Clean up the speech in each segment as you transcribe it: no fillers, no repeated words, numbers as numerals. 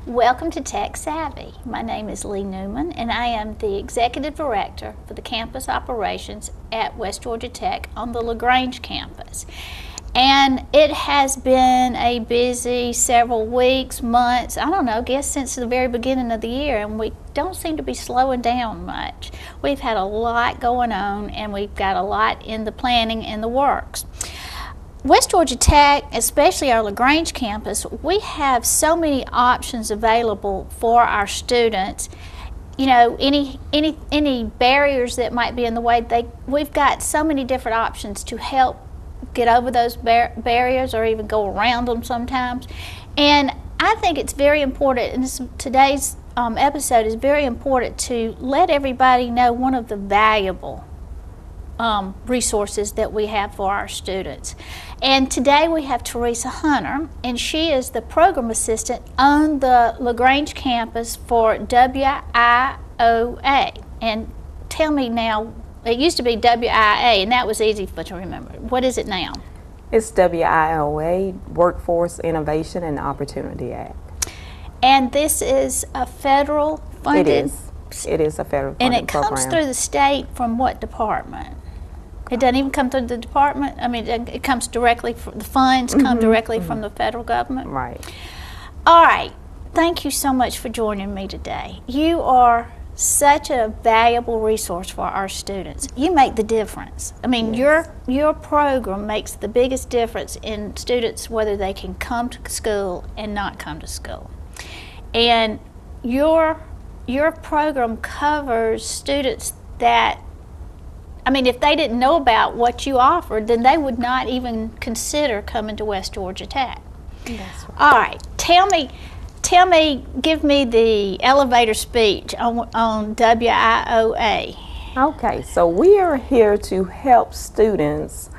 Welcome to Tech Savvy. My name is Leigh Newman, and I am the Executive Director for the Campus Operations at West Georgia Tech on the LaGrange campus. And it has been a busy several weeks, months, I don't know, guess since the very beginning of the year, and we don't seem to be slowing down much. We've had a lot going on, and we've got a lot in the planning and the works. West Georgia Tech, especially our LaGrange campus, we have so many options available for our students. You know, any barriers that might be in the way, we've got so many different options to help get over those barriers or even go around them sometimes. And I think it's very important, and today's episode is very important to let everybody know one of the valuable resources that we have for our students. And today we have Teresa Hunter, and she is the program assistant on the LaGrange campus for WIOA. And tell me now, it used to be WIA, and that was easy to remember. What is it now? It's WIOA, Workforce Innovation and Opportunity Act. And this is a federal funded? It is. It is a federal funded program. And it comes through the state from what department? It doesn't even come through the department? I mean, it comes directly from the funds, come directly from the federal government? Right. All right. Thank you so much for joining me today. You are such a valuable resource for our students. You make the difference. I mean, Yes. your program makes the biggest difference in students whether they can come to school and not come to school. And your program covers students that, I mean, if they didn't know about what you offered, then they would not even consider coming to West Georgia Tech. That's right. All right, tell me, give me the elevator speech on WIOA. Okay, so we are here to help students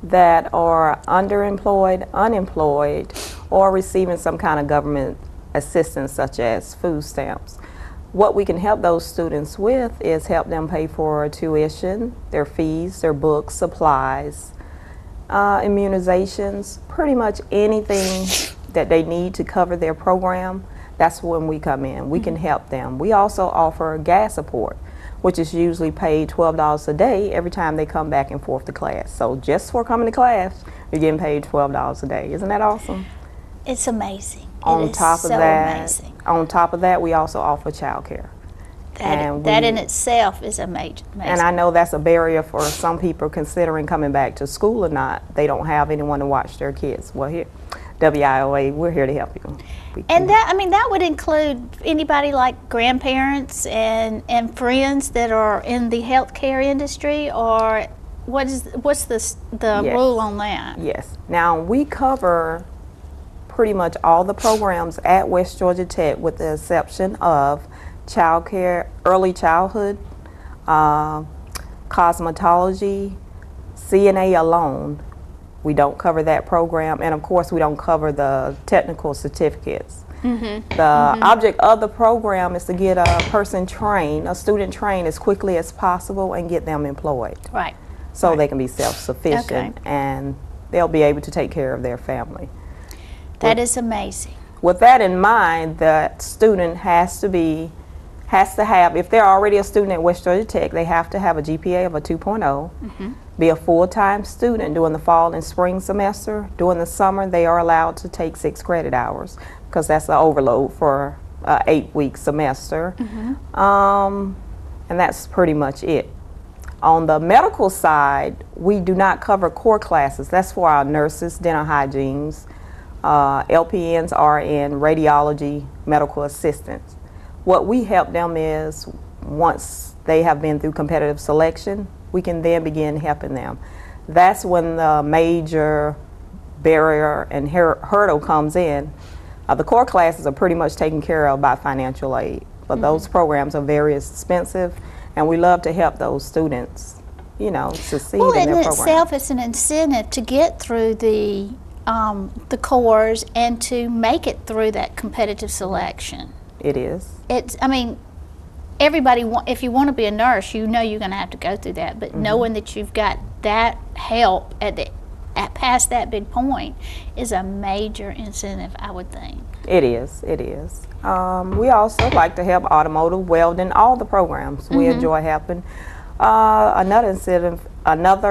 that are underemployed, unemployed, or receiving some kind of government assistance such as food stamps. What we can help those students with is help them pay for tuition, their fees, their books, supplies, immunizations, pretty much anything that they need to cover their program. That's when we come in. We can help them. We also offer gas support, which is usually paid $12 a day every time they come back and forth to class. So just for coming to class, you're getting paid $12 a day. Isn't that awesome? It's amazing. On top of that, we also offer child care. That in itself is amazing. And I know that's a barrier for some people considering coming back to school or not. They don't have anyone to watch their kids. Well, here, WIOA, we're here to help you. And that would include anybody like grandparents and friends that are in the healthcare industry, or what's the rule on that? Yes. Now we cover pretty much all the programs at West Georgia Tech with the exception of child care, early childhood, cosmetology, CNA alone. We don't cover that program, and of course we don't cover the technical certificates. The object of the program is to get a student trained as quickly as possible and get them employed. Right. So they can be self-sufficient and they'll be able to take care of their family. That is amazing. With that in mind, the student has to have, if they're already a student at West Georgia Tech, they have to have a GPA of a 2.0, be a full-time student during the fall and spring semester. During the summer, they are allowed to take 6 credit hours because that's the overload for an 8-week semester. And that's pretty much it. On the medical side, we do not cover core classes. That's for our nurses, dental hygienes, LPNs, RN, radiology, medical assistants. What we help them is once they have been through competitive selection, we can then begin helping them. That's when the major barrier and hurdle comes in. The core classes are pretty much taken care of by financial aid, but those programs are very expensive, and we love to help those students, succeed in their program. Well, in itself, it's an incentive to get through the cores and to make it through that competitive selection. It is. Everybody, if you want to be a nurse, you know you're going to have to go through that, but knowing that you've got that help at past that big point is a major incentive, I would think. It is. It is. We also like to help automotive, welding, all the programs. We enjoy helping. Another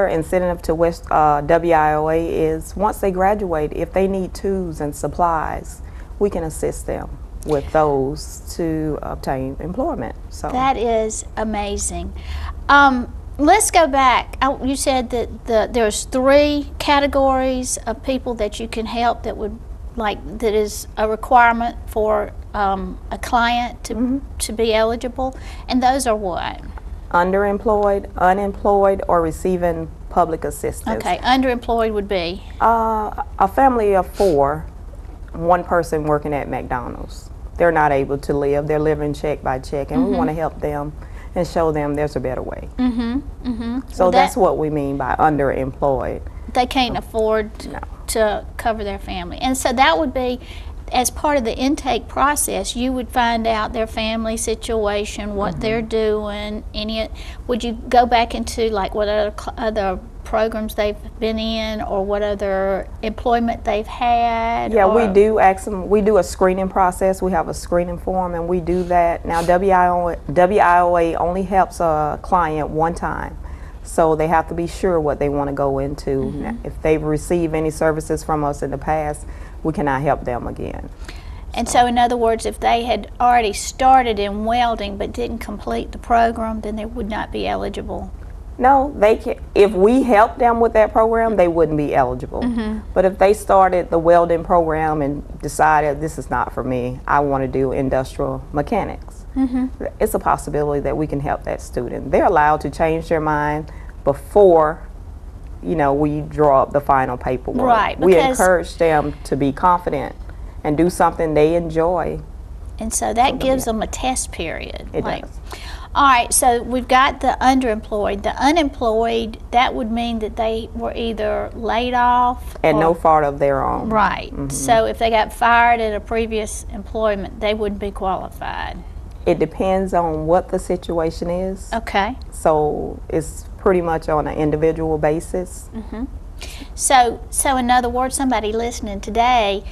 incentive to West WIOA is once they graduate, if they need tools and supplies, we can assist them with those to obtain employment. So That is amazing. Let's go back. You said that there's 3 categories of people that you can help that would that is a requirement for a client to be eligible, and those are what? Underemployed, unemployed, or receiving public assistance. Okay, underemployed would be? A family of 4, one person working at McDonald's. They're not able to live. They're living check by check, and we want to help them and show them there's a better way. So Well, that's what we mean by underemployed. They can't afford to cover their family. And so that would be, as part of the intake process, you would find out their family situation, what they're doing, would you go back into like what other programs they've been in, or what other employment they've had? Yeah, we do ask them. We do a screening process. We have a screening form, and we do that. Now, WIOA only helps a client one time, so they have to be sure what they want to go into. Now, if they've received any services from us in the past, we cannot help them again. And so in other words, if they had already started in welding but didn't complete the program, then they would not be eligible. No, they can. If we help them with that program, they wouldn't be eligible. But if they started the welding program and decided this is not for me, I want to do industrial mechanics, it's a possibility that we can help that student. They're allowed to change their mind before, we draw up the final paperwork. Right, we because encourage them to be confident and do something they enjoy. And so that gives them a test period. It does. All right, so we've got the underemployed. The unemployed, that would mean that they were either laid off And or, no fault of their own. Right. So if they got fired at a previous employment, they wouldn't be qualified. It depends on what the situation is. Okay. So it's pretty much on an individual basis. So in other words, somebody listening today,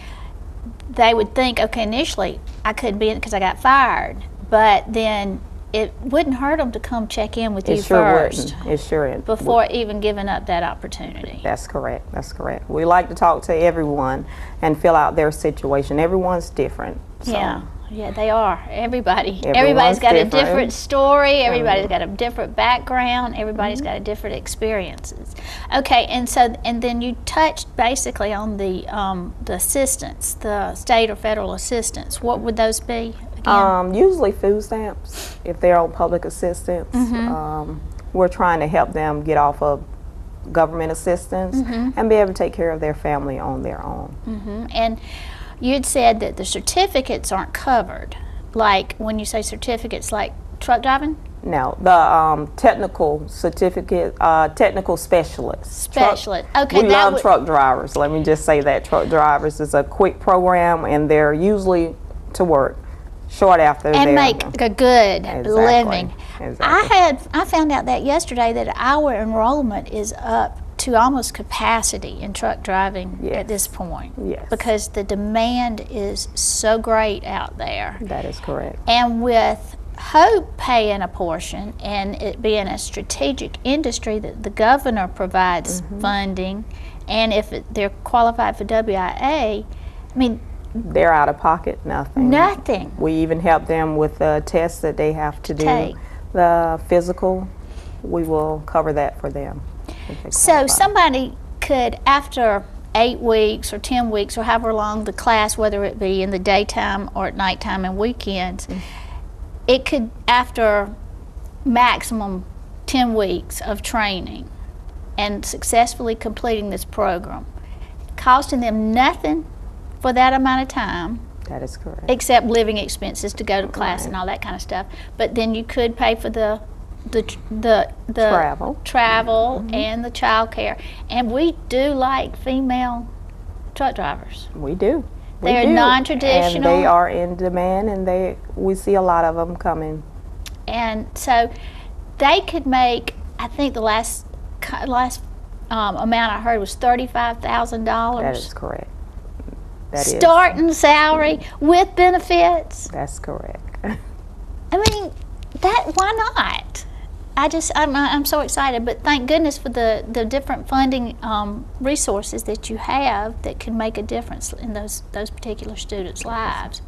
they would think, okay, initially I couldn't be in it because I got fired, but then it wouldn't hurt them to come check in with you first. It sure wouldn't. Before even giving up that opportunity. That's correct. That's correct. We like to talk to everyone and fill out their situation. Everyone's different. So. Yeah, they are. Everybody's Everyone's got different. a different story. Everybody's got a different background. Everybody's got a different experiences. Okay, and then you touched basically on the assistance, the state or federal assistance. What would those be again? Usually food stamps, if they're on public assistance. We're trying to help them get off of government assistance and be able to take care of their family on their own. And you'd said that the certificates aren't covered. Like when you say certificates, like truck driving? No, the technical certificate, technical specialist. Specialist. Okay, we love truck drivers. Let me just say that truck drivers is a quick program, and they're usually to work short after and they're make a good living. Exactly. I found out that yesterday that our enrollment is up to almost capacity in truck driving at this point. Yes. Because the demand is so great out there. That is correct. And with Hope paying a portion and it being a strategic industry that the governor provides funding, and if they're qualified for WIA, I mean, they're out of pocket nothing. Nothing. We even help them with the tests that they have to do. Take. The physical, we will cover that for them. So somebody could, after 8 weeks or 10 weeks or however long the class, whether it be in the daytime or at nighttime and weekends, it could, after maximum 10 weeks of training and successfully completing this program, costing them nothing for that amount of time. That is correct. Except living expenses to go to class and all that kind of stuff. But then you could pay for the travel and the child care. And we do like female truck drivers. We do. They're non-traditional. And they are in demand, and we see a lot of them coming. And so they could make, I think the last amount I heard was $35,000. That is correct. That is. Starting salary with benefits. That's correct. I mean, why not? I'm so excited, but thank goodness for the different funding resources that you have that can make a difference in those particular students' lives.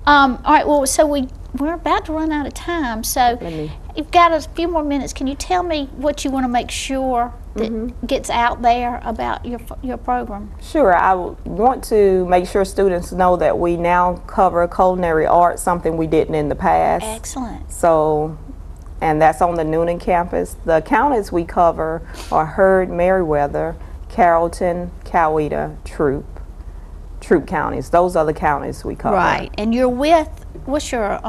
All right, well, so we're about to run out of time, so you've got a few more minutes. Can you tell me what you want to make sure that gets out there about your program? Sure. I want to make sure students know that we now cover culinary arts, something we didn't in the past. Excellent. So, and that's on the Newnan campus. The counties we cover are Heard, Meriwether, Carrollton, Coweta, Troup counties. Those are the counties we cover. Right. And you're with, what's your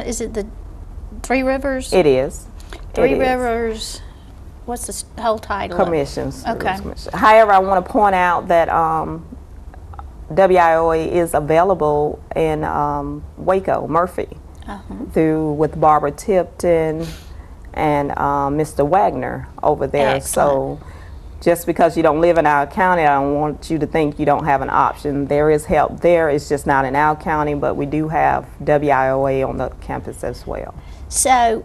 is it the Three Rivers? It is. Three Rivers. What's the whole title? Commissions. Okay. However, I want to point out that WIOA is available in Waco, Murphy, with Barbara Tipton and Mr. Wagner over there. Excellent. So just because you don't live in our county, I don't want you to think you don't have an option. There is help there. It's just not in our county, but we do have WIOA on the campus as well. So,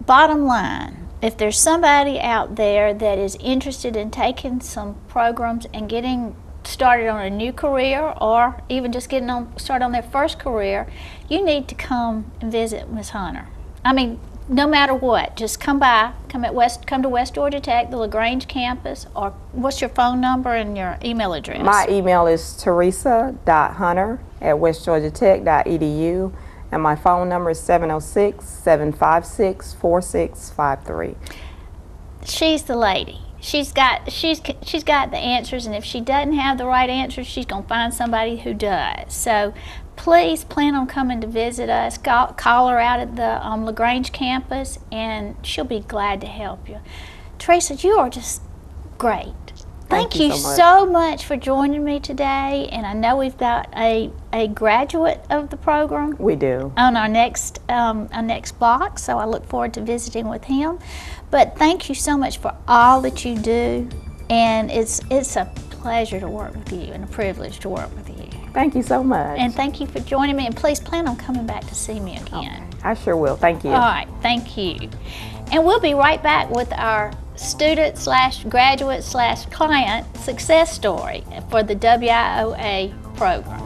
bottom line, if there's somebody out there that is interested in taking some programs and getting started on a new career, or even just started on their first career, you need to come and visit Ms. Hunter. I mean, no matter what, just come to West Georgia Tech, the LaGrange campus, or what's your phone number and your email address? My email is teresa.hunter@westgeorgiatech.edu, and my phone number is 706-756-4653. She's the lady. She's got the answers, and if she doesn't have the right answers, she's going to find somebody who does. So please plan on coming to visit us. Call her out at the LaGrange campus, and she'll be glad to help you. Teresa, you are just great. Thank you so much for joining me today, and I know we've got a graduate of the program. We do. On our next block, so I look forward to visiting with him. But thank you so much for all that you do, and it's a pleasure to work with you and a privilege to work with you. Thank you so much. And thank you for joining me, and please plan on coming back to see me again. Okay. I sure will. Thank you. All right, thank you. And we'll be right back with our student/graduate/client success story for the WIOA program.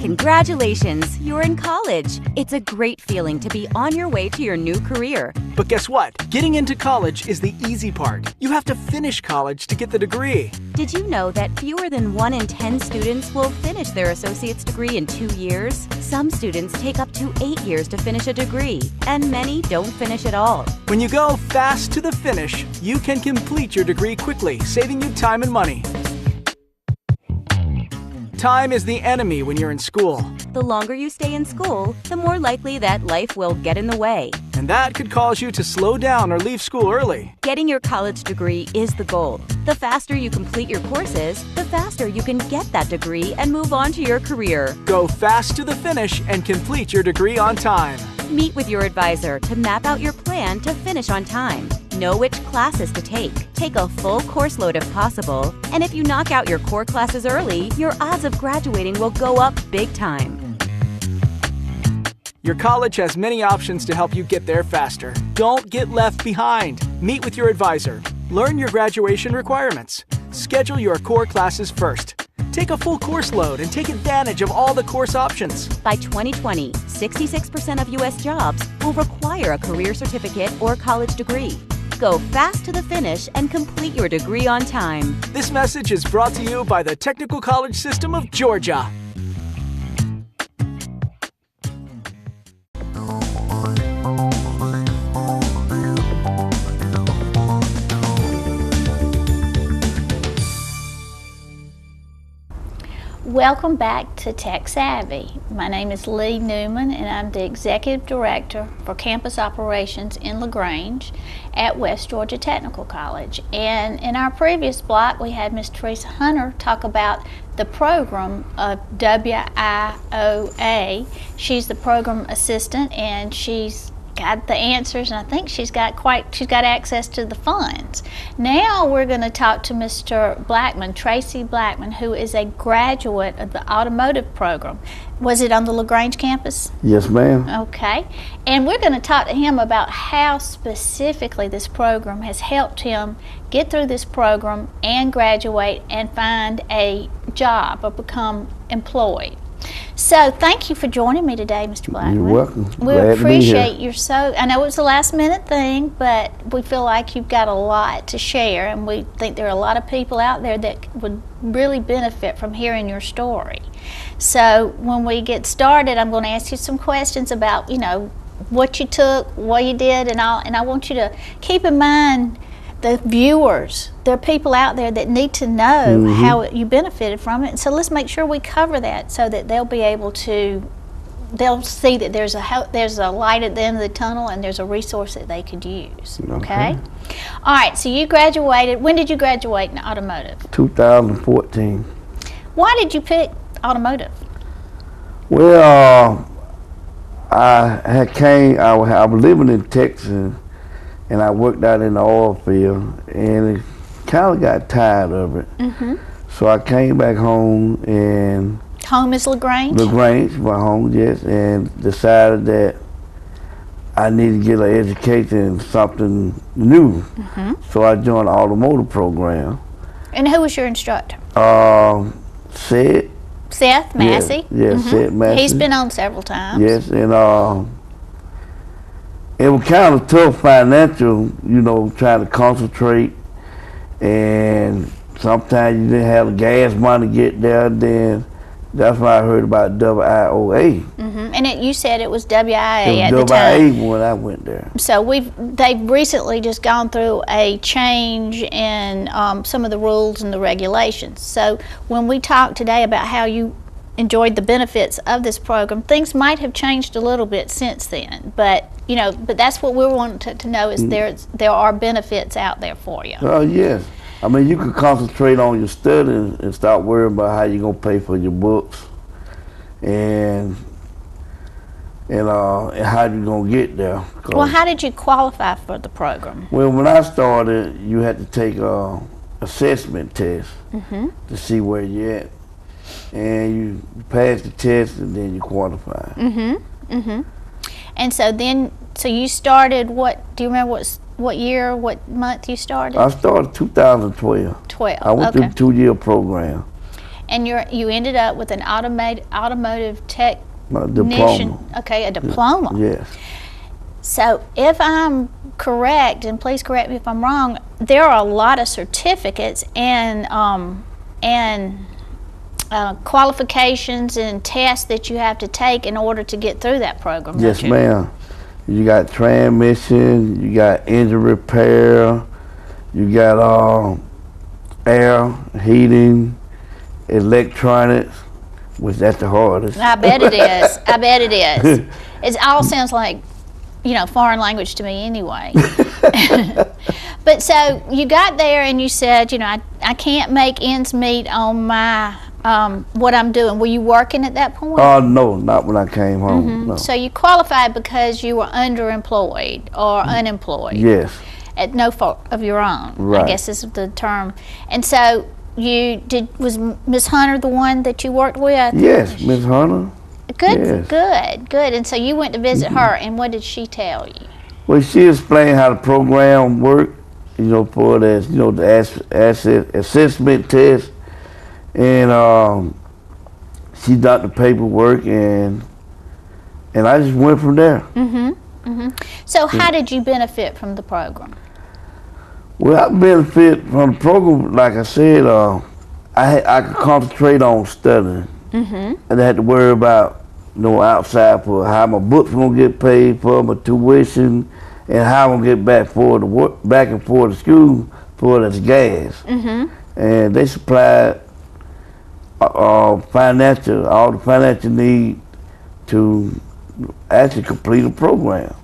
Congratulations, you're in college. It's a great feeling to be on your way to your new career. But guess what? Getting into college is the easy part. You have to finish college to get the degree. Did you know that fewer than 1 in 10 students will finish their associate's degree in 2 years? Some students take up to 8 years to finish a degree, and many don't finish at all. When you go fast to the finish, you can complete your degree quickly, saving you time and money. Time is the enemy when you're in school. The longer you stay in school, the more likely that life will get in the way. And that could cause you to slow down or leave school early. Getting your college degree is the goal. The faster you complete your courses, the faster you can get that degree and move on to your career. Go fast to the finish and complete your degree on time. Meet with your advisor to map out your plan to finish on time. Know which classes to take. Take a full course load if possible. And if you knock out your core classes early, your odds of graduating will go up big time. Your college has many options to help you get there faster. Don't get left behind. Meet with your advisor. Learn your graduation requirements. Schedule your core classes first. Take a full course load and take advantage of all the course options. By 2020, 66% of U.S. jobs will require a career certificate or college degree. Go fast to the finish and complete your degree on time. This message is brought to you by the Technical College System of Georgia. Welcome back to Tech Savvy. My name is Leigh Newman and I'm the Executive Director for Campus Operations in LaGrange at West Georgia Technical College. And in our previous block we had Ms. Teresa Hunter talk about the program of WIOA. She's the program assistant and she's got the answers, and I think she's got access to the funds. Now we're going to talk to Mr. Blackman, Tracy Blackman, who is a graduate of the automotive program. Was it on the LaGrange campus? Yes, ma'am. Okay. And we're going to talk to him about how specifically this program has helped him get through this program and graduate and find a job or become employed. So thank you for joining me today, Mr. Blackman. You're welcome. We appreciate your I know it was a last minute thing, but we feel like you've got a lot to share, and we think there are a lot of people out there that would really benefit from hearing your story. So when we get started, I'm going to ask you some questions about, what you took, what you did, and I want you to keep in mind the viewers. There are people out there that need to know how you benefited from it. So let's make sure we cover that so that they'll be able to, they'll see that there's a light at the end of the tunnel and there's a resource that they could use. Okay? All right, so you graduated. When did you graduate in automotive? 2014. Why did you pick automotive? Well, I was living in Texas, and I worked out in the oil field, and it kind of got tired of it. So I came back home, and Home is LaGrange? LaGrange, my home, yes, and decided that I needed to get an education in something new. So I joined the automotive program. And who was your instructor? Seth Massey? Yes, Seth Massey. He's been on several times. Yes, and it was kind of tough financial, trying to concentrate, and sometimes you didn't have the gas money to get there. Then that's when I heard about WIOA. And you said it was WIA at the time. WIA when I went there. So they've recently just gone through a change in some of the rules and the regulations. So when we talk today about how you enjoyed the benefits of this program, things might have changed a little bit since then, but that's what we want to know is there are benefits out there for you. Oh yes, I mean you can concentrate on your studying and start worrying about how you're gonna pay for your books and how you're gonna get there. Well, how did you qualify for the program? Well, when I started, you had to take a assessment test to see where you're at. And you pass the test and then you qualify. And so you started, do you remember what year, what month you started? I started 2012. I went through a 2-year program. And you ended up with an automotive technician. Diploma. Okay, a diploma. Yes. So if I'm correct, and please correct me if I'm wrong, there are a lot of certificates and qualifications and tests that you have to take in order to get through that program. Yes, ma'am. You got transmission, you got engine repair, you got air, heating, electronics, which that's the hardest. I bet it is. I bet it is. It all sounds like, foreign language to me anyway. But so you got there and you said, I can't make ends meet on my what I'm doing. Were you working at that point? No, not when I came home. No. So you qualified because you were underemployed or unemployed. Yes. At no fault of your own. Right. I guess is the term. And so was Ms. Hunter the one that you worked with? Yes, Ms. Hunter. Good, yes. good. And so you went to visit her, and what did she tell you? Well, she explained how the program worked, for the assessment test, and she done the paperwork, and I just went from there. So how did you benefit from the program? Well, I benefit from the program, like I said, I could concentrate on studying. I didn't have to worry about outside for how my books gonna get paid for, my tuition, and how I'm gonna get back and forth to school for this gas. And they supplied financial, all the financial need to actually complete a program.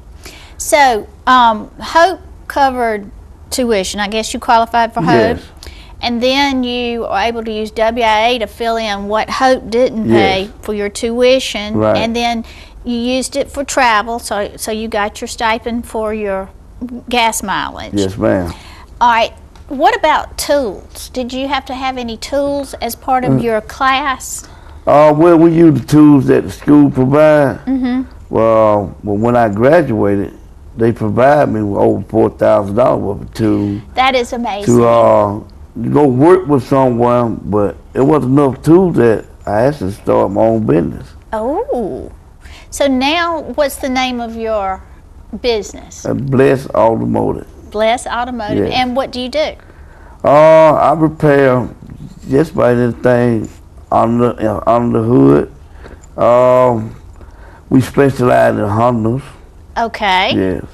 So, Hope covered tuition. I guess you qualified for Hope. Yes. And then you are able to use WIA to fill in what Hope didn't pay Yes. for your tuition. Right. And then you used it for travel, so you got your stipend for your gas mileage. Yes, ma'am. All right. What about tools? Did you have to have any tools as part of your class? Well, we use the tools that the school provide. Well, when I graduated, they provide me with over $4,000 worth of tools That is amazing. to go work with someone, but it wasn't enough tools that I actually started my own business. Oh. So now, what's the name of your business? Bless Automotive. Bless Automotive. Yes. And what do you do? I repair just about anything on the hood. We specialize in Hondas. Okay. Yes.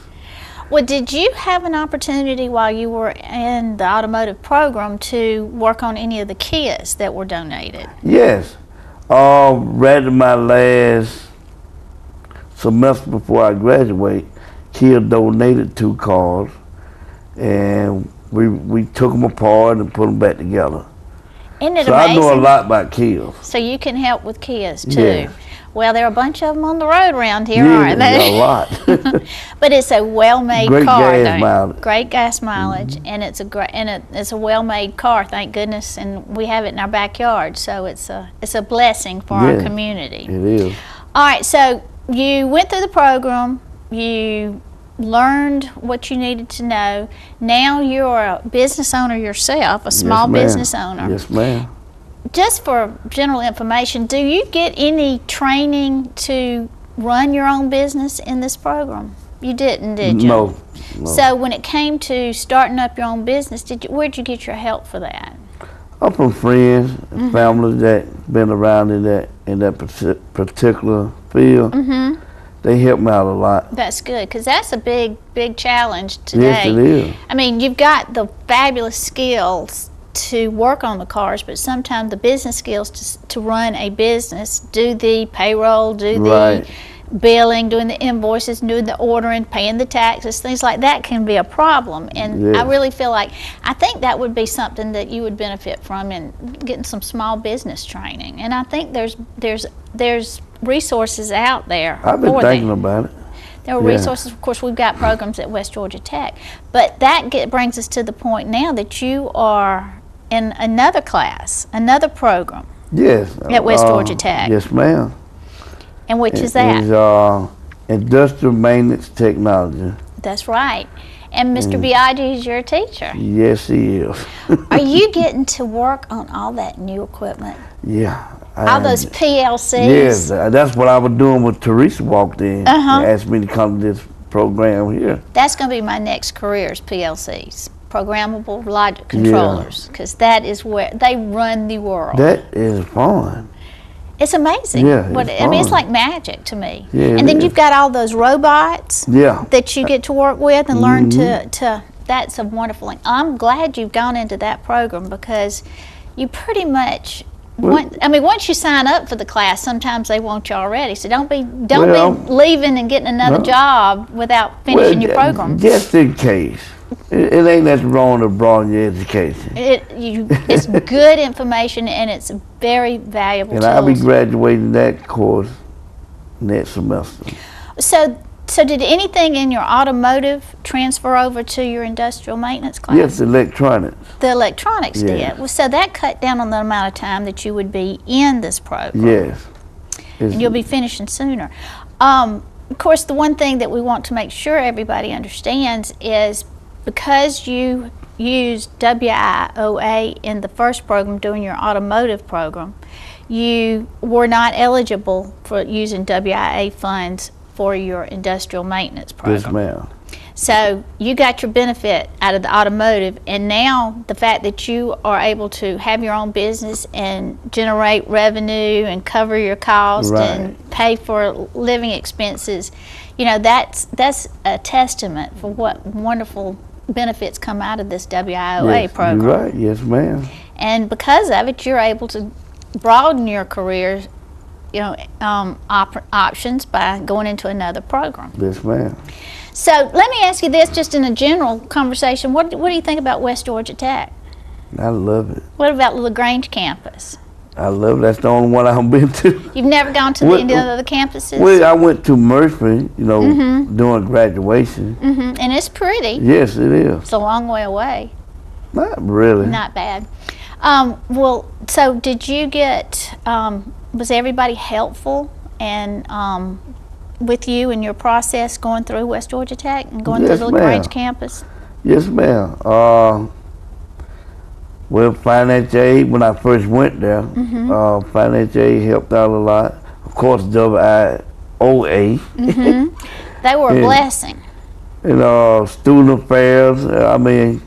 Well, did you have an opportunity while you were in the automotive program to work on any of the Kias that were donated? Yes. Right in my last semester before I graduate, Kia donated 2 cars, and we took them apart and put them back together. Isn't it So amazing? I know a lot about Kias. So you can help with Kias too. Yes. Well, there are a bunch of them on the road around here, Yeah, aren't they? a lot. But it's a well-made Great car. gas though. mileage. Great gas mileage, and it's a great it's a well-made car. Thank goodness, and we have it in our backyard. So it's a blessing for our Yeah. community. It is. All right, so you went through the program. You learned what you needed to know. Now you're a business owner yourself, a small Yes, ma'am. business owner. Yes, ma'am. Just for general information, do you get any training to run your own business in this program? You didn't, did you? No. So when it came to starting up your own business, where'd you get your help for that? I'm from friends and family that been around in that particular field. They help me out a lot. That's good, because that's a big challenge today. Yes, it is. I mean, you've got the fabulous skills to work on the cars, but sometimes the business skills to run a business, do the payroll, do Right. the billing, doing the invoices, doing the ordering, paying the taxes, things like that can be a problem. And I Yes. really feel like, I think that would be something that you would benefit from in getting some small business training. And I think there's resources out there I've been for thinking that. about it. There are Yeah. resources. Of course, we've got programs at West Georgia Tech. But that brings us to the point now that you are in another class, another program, Yes. At West Georgia Tech. Yes, ma'am. and which is that? It's industrial maintenance technology. That's right. And Mr. Biaggi is your teacher. Yes, he is. Are you getting to work on all that new equipment? Yeah. All those PLCs? Yes, that's what I was doing when Teresa walked in Uh-huh. and asked me to come to this program here. That's going to be my next career is PLCs, programmable logic controllers, because that is where they run the world. That is fun. It's amazing. Yeah, I mean, it's fun. like magic to me. Yeah, it and then is. you've got all those robots Yeah. that you get to work with and learn Mm-hmm. to. That's a wonderful thing. I'm glad you've gone into that program because you pretty much. Once you sign up for the class, sometimes they want you already. So don't be leaving and getting another No. job without finishing your program. Just in case. It ain't nothing wrong with broaden your education. It's good information and it's very valuable. And I'll be tools. graduating that course next semester. So did anything in your automotive transfer over to your industrial maintenance class? Yes, electronics. The electronics Yeah. did. Well, so that cut down on the amount of time that you would be in this program. Yes. And you'll be finishing sooner. Of course, the one thing that we want to make sure everybody understands is because you used WIOA in the first program doing your automotive program, you were not eligible for using WIA funds for your industrial maintenance program. Yes, ma'am. So you got your benefit out of the automotive, and now the fact that you are able to have your own business and generate revenue and cover your costs Right. and pay for living expenses, that's a testament for what wonderful benefits come out of this WIOA Yes, program. you're right. Yes, ma'am. And because of it, you're able to broaden your career, options by going into another program. Yes, ma'am. So let me ask you this, just in a general conversation, what do you think about West Georgia Tech? I love it. What about LaGrange campus? I love it. That's the only one I've been to. You've never gone to any of the campuses? Well, I went to Murphy, during graduation. And it's pretty. Yes, it is. It's a long way away. Not really. Not bad. Well, so did you get, was everybody helpful and with you in your process going through West Georgia Tech and going through the LaGrange campus? Yes, ma'am. Well, financial aid, when I first went there, financial aid helped out a lot. Of course, WIOA. They were a blessing. And student affairs,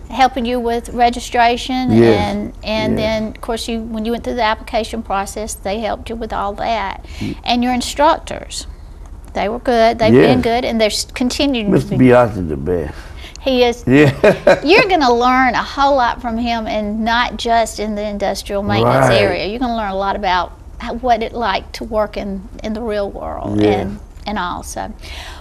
Helping you with registration, Yes, and then, of course, when you went through the application process, they helped you with all that. And your instructors, they were good. They've been good, and they're continuing to Mr. be. Biasi is the best. He is. Yeah. You're going to learn a whole lot from him, and not just in the industrial maintenance area. You're going to learn a lot about what it's like to work in the real world and all. So,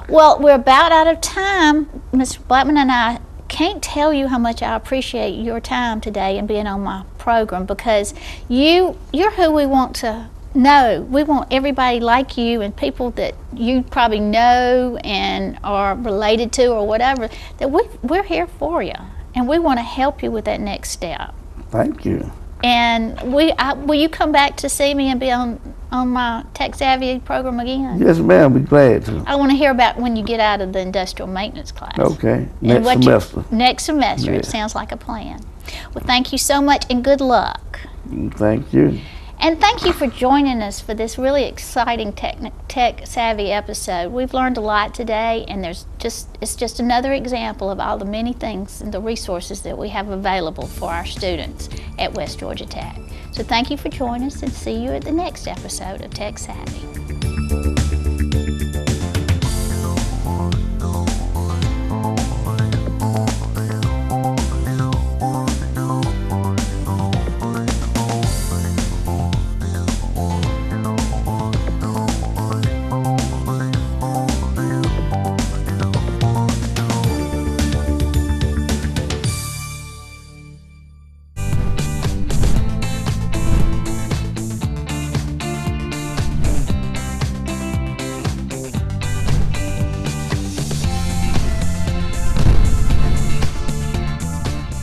well, we're about out of time. Mr. Blackman and I can't tell you how much I appreciate your time today and being on my program, because you're who we want to know. We want everybody like you and people that you probably know and are related to or whatever, that we're here for you, and we want to help you with that next step. Thank you. And will you come back to see me and be on my Tech Savvy program again? Yes, ma'am. Be glad to. I want to hear about when you get out of the industrial maintenance class. Okay. And Next semester. Next semester. Yeah. It sounds like a plan. Well, thank you so much, and good luck. Thank you. And thank you for joining us for this really exciting Tech Savvy episode. We've learned a lot today, and it's just another example of all the many things and the resources that we have available for our students at West Georgia Tech. So thank you for joining us, and see you at the next episode of Tech Savvy.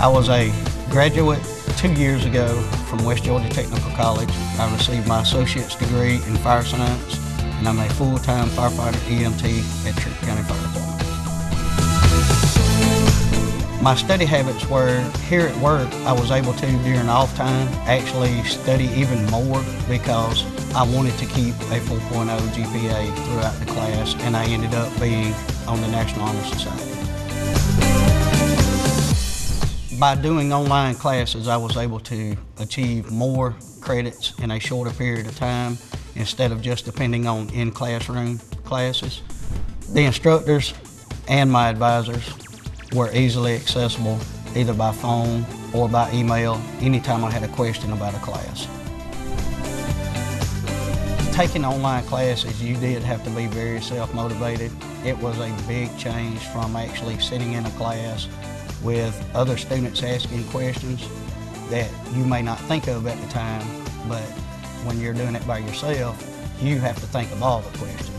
I was a graduate 2 years ago from West Georgia Technical College. I received my associate's degree in fire science, and I'm a full-time firefighter EMT at Trent County Fire Department. My study habits were, here at work, I was able to, during off time, actually study even more, because I wanted to keep a 4.0 GPA throughout the class, and I ended up being on the National Honor Society. By doing online classes, I was able to achieve more credits in a shorter period of time instead of just depending on in-classroom classes. The instructors and my advisors were easily accessible either by phone or by email anytime I had a question about a class. Taking online classes, you did have to be very self-motivated. It was a big change from actually sitting in a class with other students asking questions that you may not think of at the time, but when you're doing it by yourself, you have to think of all the questions.